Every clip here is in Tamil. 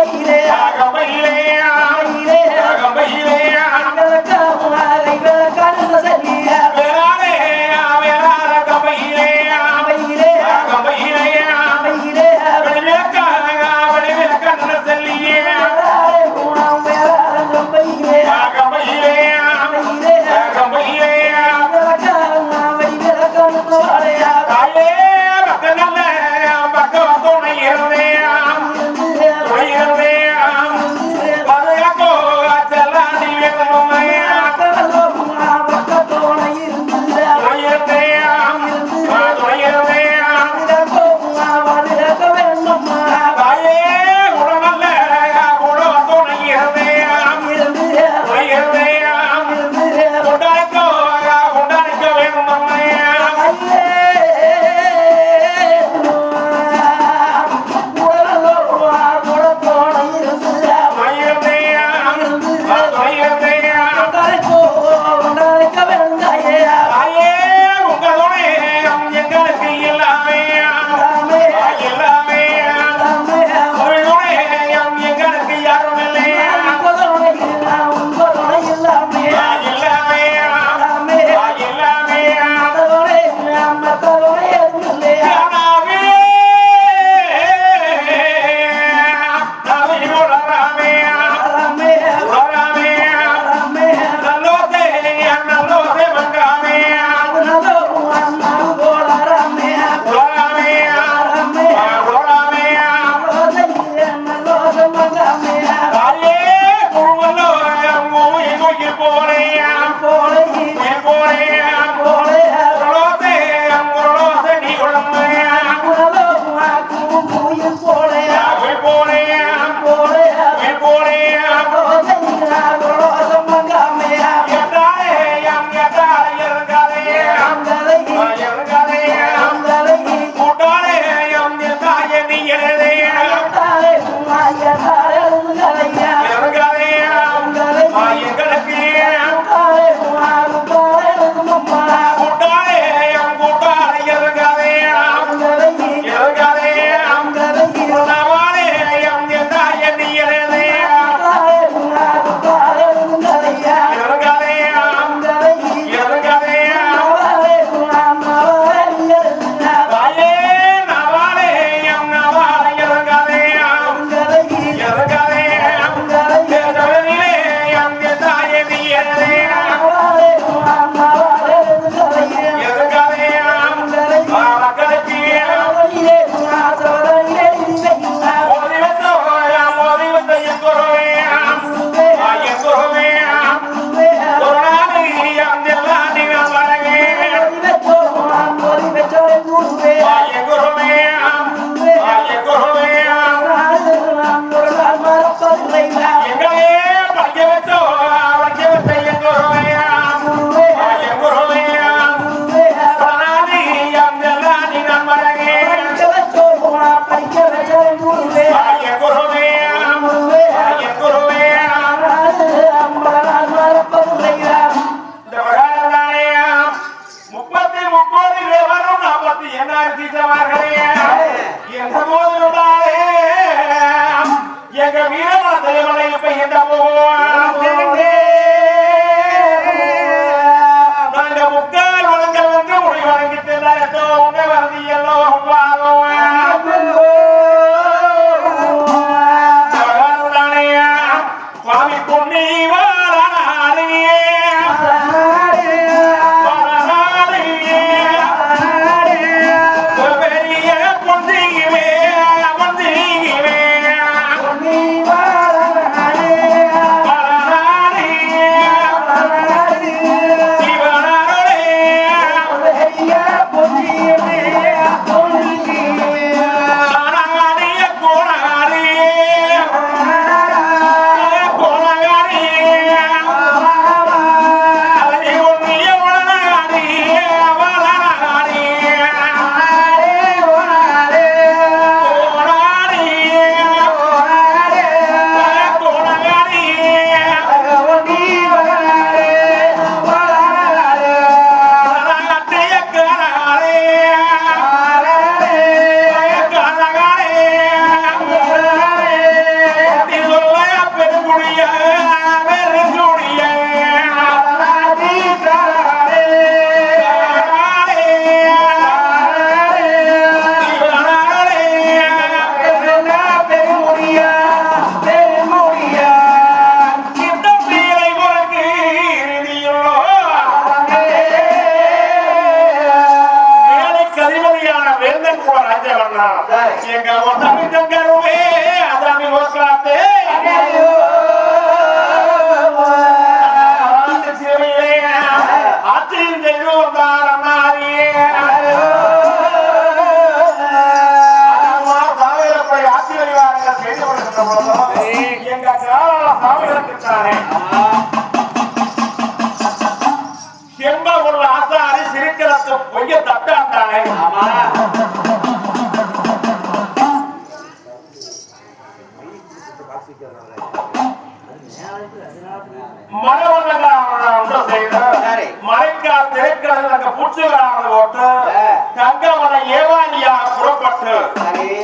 Bye.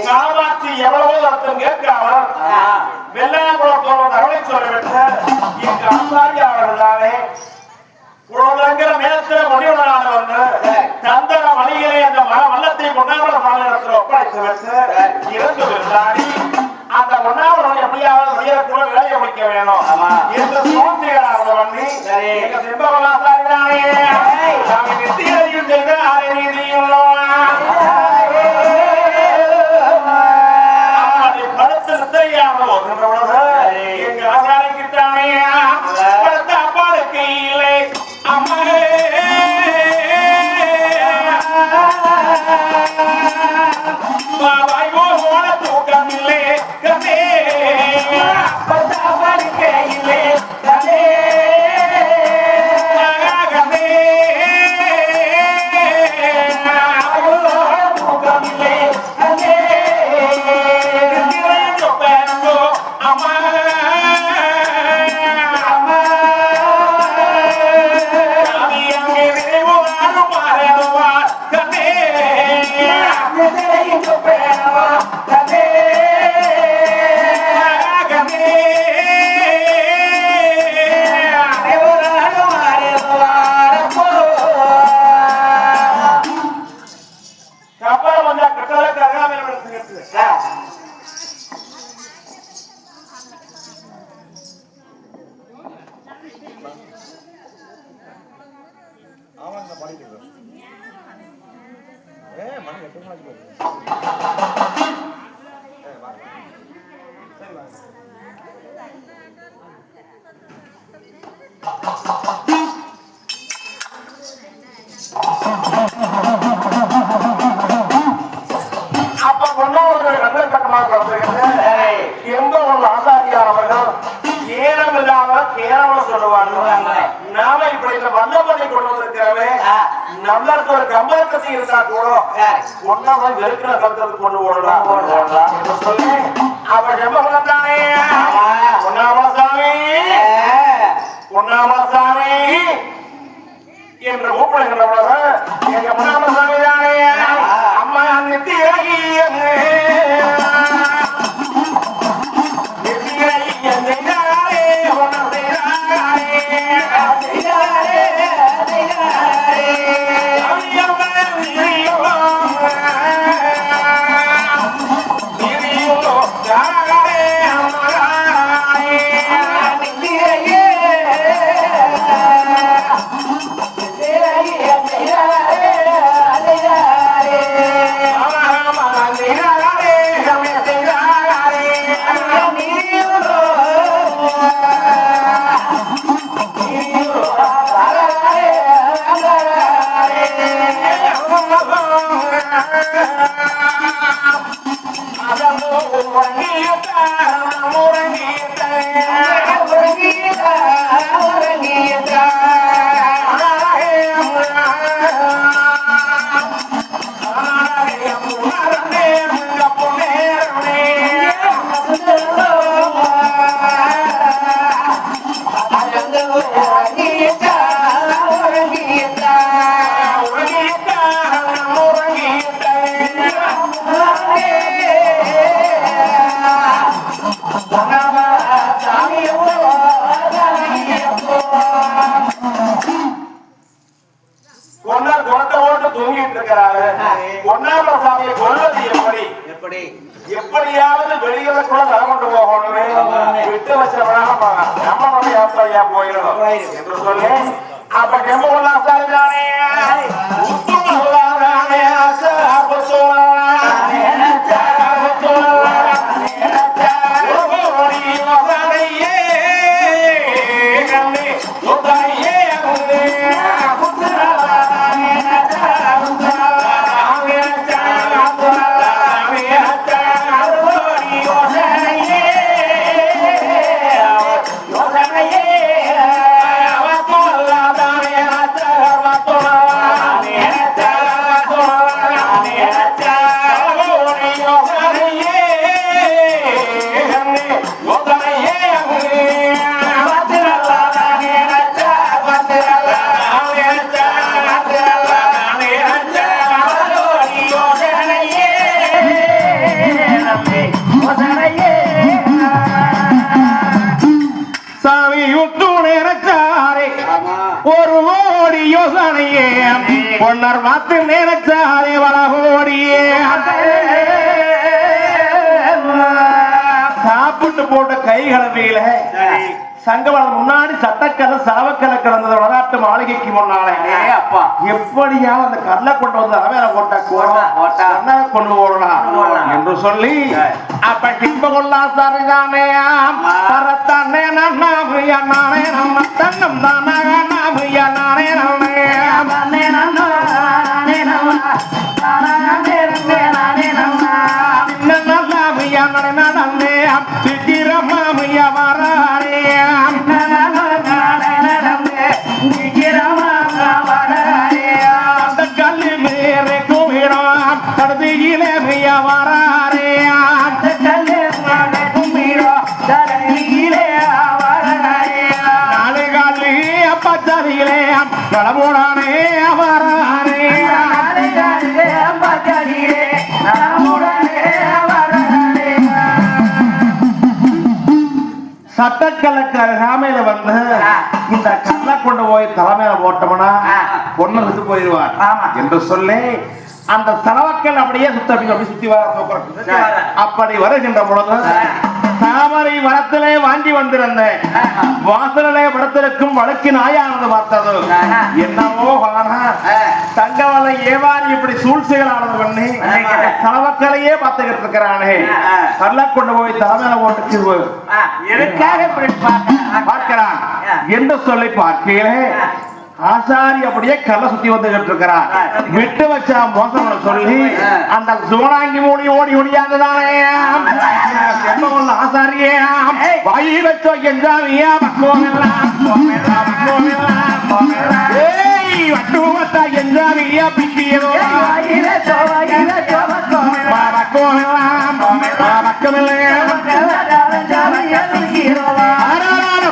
காமாட்சி எவ்வளவோ அர்த்தம் கேட்காமல் வெள்ளாங்குளம் போன தகவலை சொல்லிவிட்டு எங்க ஆசாரியாளர்களாலே உலகிற நேரத்தில் முடிவுடனான வந்து தந்தர வழியிலே அந்த வல்லத்தை பொன்னாமல மாநிலத்தில் ஒப்படைத்து விட்டு இறந்து விட்டாடி அந்த பொன்னாமலம் எப்படியாவது வெளியேறக்கூட வேலையை முடிக்க வேணும் என்று சூழ்ச்சிகளாக பண்ணி எங்க செம்பகலாசாரிதானே நாங்கள் நித்தியதையும் செய்த ஆரை நீதியும் அப்படி படுத்து நித்திரையாக ஒன்றுள்ளது எங்க ஆசாரிக்குத்தானே படுத்த அப்பாளுக்கு இல்லை அம்மே பாபாய் போன தூக்கம் இல்லை கமே படுக்க இல்லை கமே கமே தூக்கம் இல்லை கமே அம்மா நாம இப்படி வல்லபனை கொண்டு வந்திருக்கிறவே நம்மளுக்கு ஒரு கம்பளக்கசி இருந்தா கூட ஒன்னாம வெறுக்கிற கருத்துக்கு கொண்டு ஓடலாம் என்று சொல்லி அவ செம்பகத்தானே பொன்னாமசாமி என்று கூப்பிடுகின்றவங்க எங்க பொன்னாமசாமி தானே அம்மா நித்திய விட்டு வச்சவனாக நம்மளுடைய யாத்திரையா போயிடும் என்று சொல்லி அப்ப கெம்புள்ள சாரிதானே பொன்னர் மாத்து நேரச்சாலே வளகோடியே சாப்பிட்டு போட்ட கை கலவையில சங்கவனம் முன்னாடி சட்டக்கலை சலவக்கலை கிடந்தது வளநாட்டு மாளிகைக்கு முன்னாலே அப்பா எப்படியாவது அந்த கல்லை கொண்டு வந்து அவையில போட்டா கொண்டு போடலாம் என்று சொல்லி அப்ப கிம்ப கொள்ளா சரிதானே தரத்தானே நாமையா நானே நம்ம தன்னம் தானாக நாமையா நானே கடமுடானே அவரானே சட்டக்கலக்கார சாமையில வந்து இந்த கல்லை கொண்டு போய் தலைமையில போட்டோம்னா பொண்ணு விட்டு போயிடுவார் என்று சொல்லி அந்த செலவக்கல் அப்படியே சுத்தி வர அப்படி வருகின்ற பொழுது தாமரை வனத்திலே வாங்கி வந்திருந்தேன் வாசலே படத்திற்கும் வழக்கு நாயானது பார்த்தது என்னவோ தங்கவலை ஏவாரி இப்படி சூழ்ச்சிகளானது பண்ணி செலவக்கலையே பார்த்துக்கிட்டு இருக்கிறானே கல்ல கொண்டு போய் தலைமையில போட்டு எதுக்காக இப்படி பார்க்கிறான் என்று சொல்லி பார்க்கையிலே ஆசாரி அப்படியே கல்ல சுத்தி வந்துகிட்டு இருக்கிறார் விட்டு வச்சா மோசம் சொல்லி அந்த சோனாங்கி மூடி ஓடி ஓடியாங்கதானே ஆசாரியே வாயி வச்சோ எஞ்சாமியா வட்டுவத்தா எஞ்சாமியா பிக்கியதோ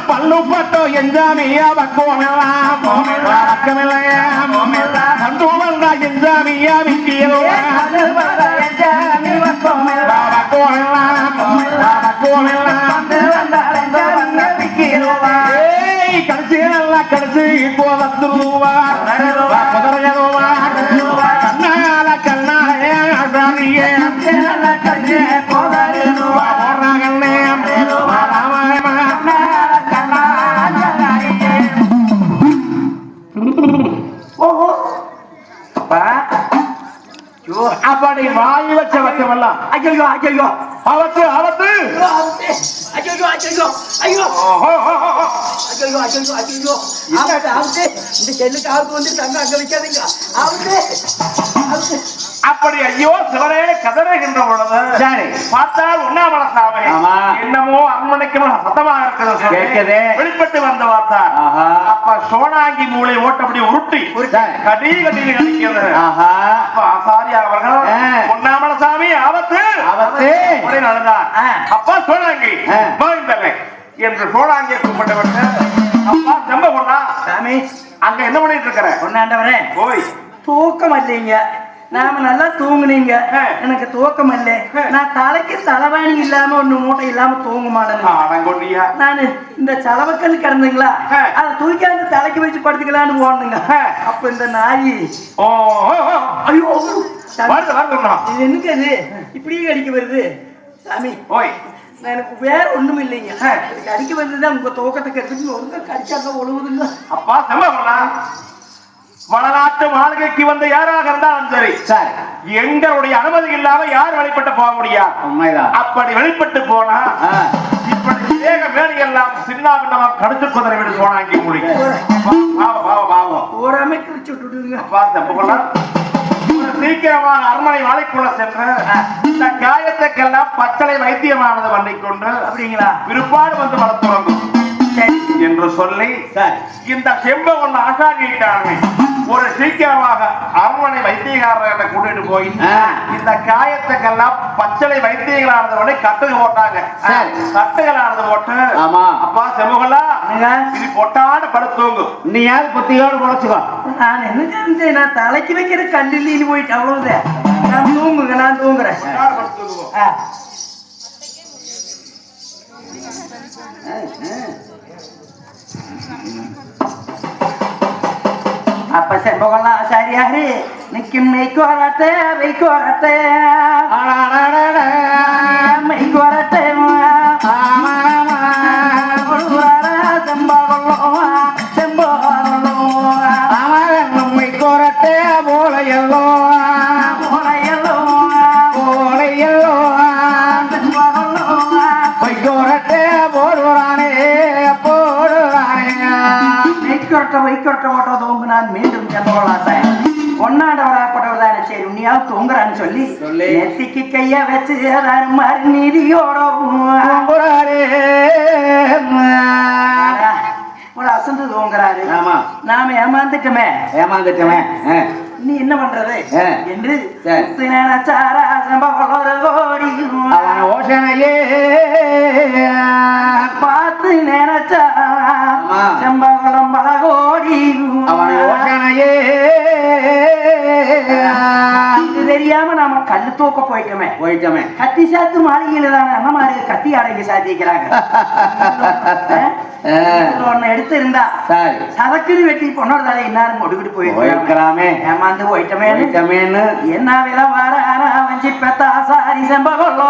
பல்லு பட்டோ எஞ்சாமியா பக்குவமெல்லாம் வழக்கமில்லையா கண்டுவந்தா எஞ்சாமியா விக்கியதோ கடைசி நல்லா கடைசி இப்போ வந்துருவார் கண்ணால கண்ணாலே ஆசாரியே அப்படி வாய் வச்ச வச்சமெல்லாம் ஐயோ ஐயோ அவத்து அவத்து ஐயோ ஐயோ ஐயோ ஐயோ ஐயோ ஐயோ இந்த செல்லுக்கு ஆவுக்கு வந்து தங்க அங்க வைக்காதீங்க அப்படி ஐயோ சிவரே கதறுகின்ற பொழுது சரி பார்த்தால் உண்ணாமல சாமி என்னமோ அரண்மனைக்கு சத்தமாக இருக்கிறது கேட்குது வெளிப்பட்டு வந்து பார்த்தார் அப்ப சோனாங்கி மூளை ஓட்டப்படி உருட்டி கடி கடி கடிக்கிறது அப்ப ஆசாரி அவர்கள் உண்ணாமல சாமி ஆபத்து ஆபத்து நடந்தார் அப்பா சோனாங்கி மகிழ்ந்தலை என்று சோனாங்கியை கூப்பிட்டவர் அப்பா செம்ப பொண்ணா சாமி அங்க என்ன பண்ணிட்டு இருக்கிற பொண்ணாண்டவரே போய் தூக்கம் இல்லைங்க நாம நல்லா தூங்குனீங்க எனக்கு தூக்கம் இல்ல நான் தலைக்கு தலைவாணி இல்லாம ஒண்ணு மூட்டை இல்லாம தூங்க மாட்டேன் நானு இந்த சலவக்கல் கிடந்தீங்களா அதை தூக்காந்து தலைக்கு வச்சு படுத்துக்கலான்னு போனேங்க அப்ப இந்த நாய் ஐயோ இது என்னங்க அது இப்படியே கடிக்க வருது சாமி ஓய் எனக்கு வேற ஒண்ணும் இல்லைங்க. கடிக்க வந்ததுதான் உங்க தூக்கத்துக்கு எடுத்து ஒழுங்கா கடிச்சாங்க ஒழுகுதுங்க. அப்பா செம்ம வடநாட்டு மாளிகைக்கு வந்த யாராக இருந்தாலும் சரி சார் எங்களுடைய அனுமதி இல்லாம யார் வெளிப்பட்டு போக முடியாது. உண்மைதான். அப்படி வெளிப்பட்டு போனா இப்படி வேக வேலை எல்லாம் சின்ன பின்னமா கடுத்து குதிரை விட்டு போனா இங்கே முடியும். ஒரு அமைக்கு விட்டுடுங்க. அப்பா செம்ம சீக்கிரமாக அரண்மனை வாழைக்குள்ள சென்று இந்த காயத்துக்கெல்லாம் பச்சளை வைத்தியமானது பண்ணி கொண்டு அப்படிங்களா விருப்பாடு வந்து வள தொடங்கும் என்று சொல்லி இந்த செம்பவன் ஆசாரியிட்டாங்க ஒரு சீக்கிரமாக அரண்மனை வைத்தியக்காரர்களை கூட்டிட்டு போய் இந்த காயத்துக்கெல்லாம் பச்சளை வைத்தியங்களானது கட்டுக போட்டாங்க. கட்டுகளானது போட்டு அப்பா செம்பகலா இது பொட்டாடு படுத்துங்க. நீ யாரு புத்தியோடு பொழைச்சுக்கோ. நான் என்ன செஞ்சேன்? நான் தலைக்கு வைக்கிற கல்லில் போயிட்டு அவ்வளவுதான். நான் தூங்குங்க, நான் தூங்குறேன். அப்ப செம்பகலாம் சரியாரு நிக்கும் மெய்க்கு வரட்டே வைக்கு வரட்டே மெய்க்கு வரட்டே செம்பகலாம் செம்பகலாம் மெய்க்கு வரட்டே போலையல்லோ போலையல்லோ போலையல்லோ செம்பகலாம் மெய்க்கு வரட்டே போடுறானே போடுறானே வைக்கொட்ட ஓட்டதோங்க. நான் மீண்டும் செம்பகலாசை ஒன்னாண்டவராப்பட்டவர்தானே சரி உன்னையாவது தூங்குறான்னு சொல்லி நெத்திக்கு கைய வச்சு மாதிரி நீதியோட ஒரு அசந்து தூங்குறாரு. நாம ஏமாந்துட்டோமே நீ என்ன பண்றது என்று நினைச்சாரா செம்பகலோர கோடி ஓசனையே பார்த்து நினைச்சா செம்பகலம் பல கோடி அவன் ஓசனையே இது தெரியாம நாம கல்லு தூக்க போயிட்டோமே கத்தி சாத்து மாளிகையில தானே அம்மா மாதிரி கத்தி அடங்கி சாத்திக்கிறாங்க. ஒன்னு எடுத்து இருந்தா சதக்குன்னு வெட்டி பொண்ணோட தலை இன்னாரும் ஒடுக்கிட்டு போயிருக்கலாமே. ஏமாந்து போயிட்டமேன்னு என்ன வில வர வஞ்சி பெத்தா சாரி செம்பகலோ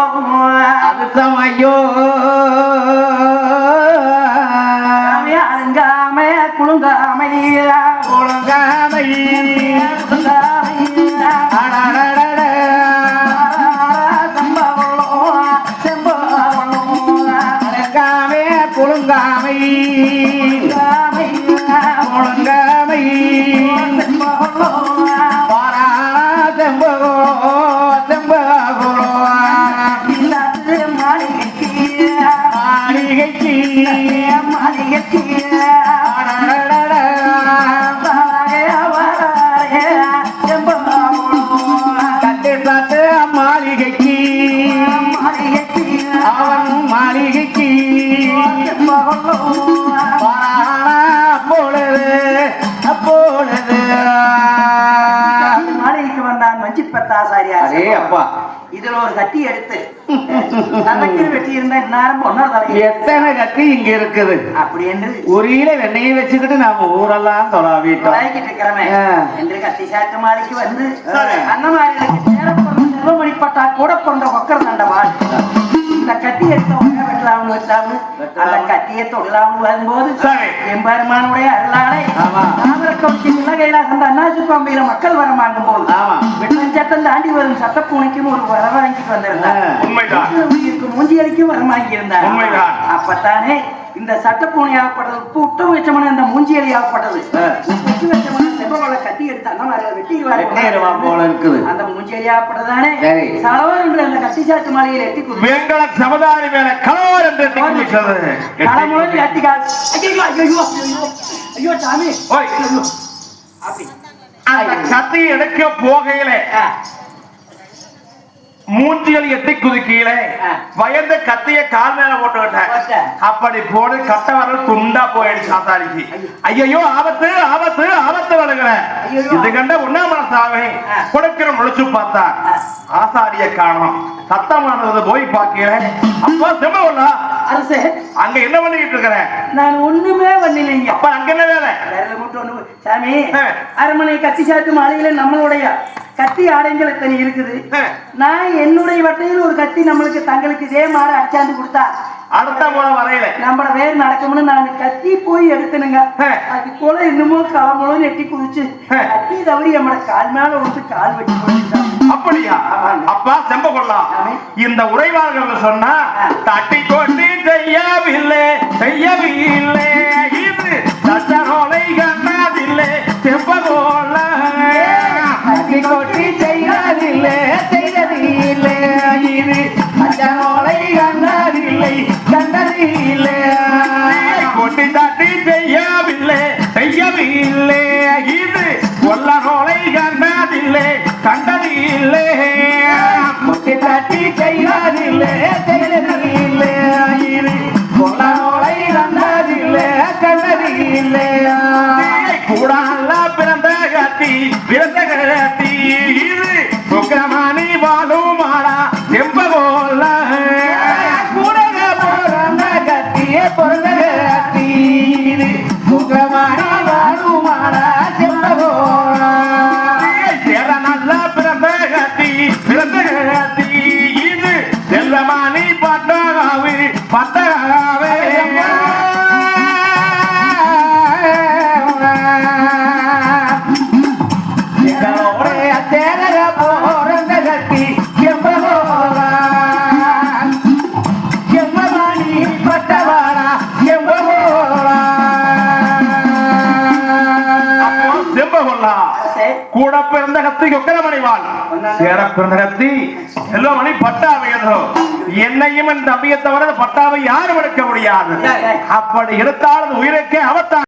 அதுதான் ஐயோ அருங்காம குழுங்காமை குழுங்காமை குழுங்காமை குழுங்காமை செம்பகோ செம்பகோ மாளிகைக்கு மாளிகைக்கு மாளிகைக்கு கட்டு சாத்து மாளிகைக்கு அவன் மாளிகைக்கு அப்பொழுது அப்பொழுது மாளிகைக்கு வந்தான் மஞ்சி பத்தாசாரியாரே. அப்பா இதுல ஒரு கத்தி எடுத்து சதக்கில் வெட்டி இருந்தா இந்நேரம் ஒன்னொரு தலை எத்தனை கத்தி இங்க இருக்குது அப்படி என்று உரியில வெண்ணையை வச்சுக்கிட்டு நாம ஊரெல்லாம் தொலாவிட்டோம் இருக்கிறமே என்று கத்தி சாத்து மாளிகைக்கு வந்து அண்ணமாரிகளுக்கு செல்வமணிப்பட்டா கூட கொண்ட ஒக்கர் தண்டவாள் இந்த கத்தி எடுத்த உடனே வெட்டலாம்னு வச்சாமு அந்த கத்தியை தொடலாம்னு வரும்போது எம்பெருமானுடைய அருளாலை தாமரக்கவுச்சி கைலாசம் அண்ணாசி பாம்பையில மக்கள் வர மாட்டும் போது வெள்ளம் சட்டம் தாண்டி வரும் சட்டப்பூனைக்கும் ஒரு வர வாங்கிட்டு வந்திருந்தார். மூஞ்சியலிக்கும் வர வாங்கி இருந்தார். அப்பத்தானே இந்த சட்டப்பூனையாகப்பட்டது உப்பு வச்சமான இந்த மூஞ்சியலி ஆகப்பட்டது உப்பு வச்சமான செம்பகோல கத்தி எடுத்து அண்ணமாரில வெட்டிடுவாரு போல இருக்குது. அந்த மூஞ்சியலி ஆகப்பட்டதானே சலவர் என்று அந்த கத்தி சாத்து மாளிகையில் எட்டி வெங்கல சமுதாய மேல கலவர் என்று களமுழி அட்டிக்கால் ஐயோ சாமி அப்படி அந்த கத்தி எடுக்க போகையில மூஞ்சிகள் எட்டி குதிக்கீழே பயந்த கத்திய கால் மேல போட்டுக்கிட்டேன். அப்படி போடு கட்ட வரல் துண்டா போயிடுச்சு ஆசாரிக்கு. ஐயோ ஆபத்து ஆபத்து ஆபத்து வருகிற இது கண்ட உண்ணாமனசாவே கொடுக்கிற முழிச்சு பார்த்தா ஆசாரிய காரணம் சத்தமானது போய் பார்க்கிறேன். அப்பா செம்பகலா அரசே அங்க என்ன பண்ணிட்டு இருக்கிறேன்? நான் ஒண்ணுமே பண்ணலைங்க. அப்ப அங்க என்ன வேலை? சாமி அரண்மனை கத்தி சாத்து மாளிகையில நம்மளுடைய கத்தி ஆடைங்கள் இத்தனை இருக்குது. நான் என்னுடைய வட்டையில் ஒரு கத்தி நம்மளுக்கு தங்களுக்கு இதே மாதிரி அடிச்சாந்து கொடுத்தா அடுத்த முறை வரையில நம்மள வேறு நடக்கும்னு நான் கத்தி போய் எடுத்துனுங்க. அது போல இன்னமும் காலமுழும் நெட்டி குதிச்சு கத்தி தவறி நம்மள கால் மேல விட்டு கால் வெட்டி போயிட்டான். அப்படியா? அப்பா செம்ப கொள்ளலாம். இந்த உரைவார்கள் சொன்னா தட்டி கொட்டி செய்யவில்லை செய்யவில்லை இது தச்சரோலை கண்ணாதில்லை செம்ப கொள்ள தட்டி கொட்டி செய்யவில்லை செய்ததில்லை இது தச்சரோலை கண்டதில்லை கண்டதில்லை கொட்டி தட்டி செய்யவில்லை செய்யவில்லை இது கொல்லரோலை கண்ணாதில்லை கண்டதில்லை கொட்டி தட்டி செய்யதில்லை செய்ததில்லை இது கொல்லரோலை கண்டதில்லை கண்டதில்லை கூடால பிறந்த கத்தி பிறந்த கத்தி இது சுக்கரமானி வாழும் மாடா செம்ப போல கூடக பிறந்த கத்தியே பிறந்த கத்தி இது சுகமானி வாழுமாடா செம்பகோளா சேர நல்ல பிறந்த கத்தி பிறந்த கத்தி இது செல்லமானி பட்டகாவே பட்டகாவே கூட பிறந்த கத்தி கொக்கரமணிவாள் சேர பிறந்த கத்தி செல்வமணி பட்டாவை என்னையும் என் தம்பியை தவிர பட்டாவை யாரும் எடுக்க முடியாது. அப்படி எடுத்தாலும் உயிருக்கு அவத்தான்.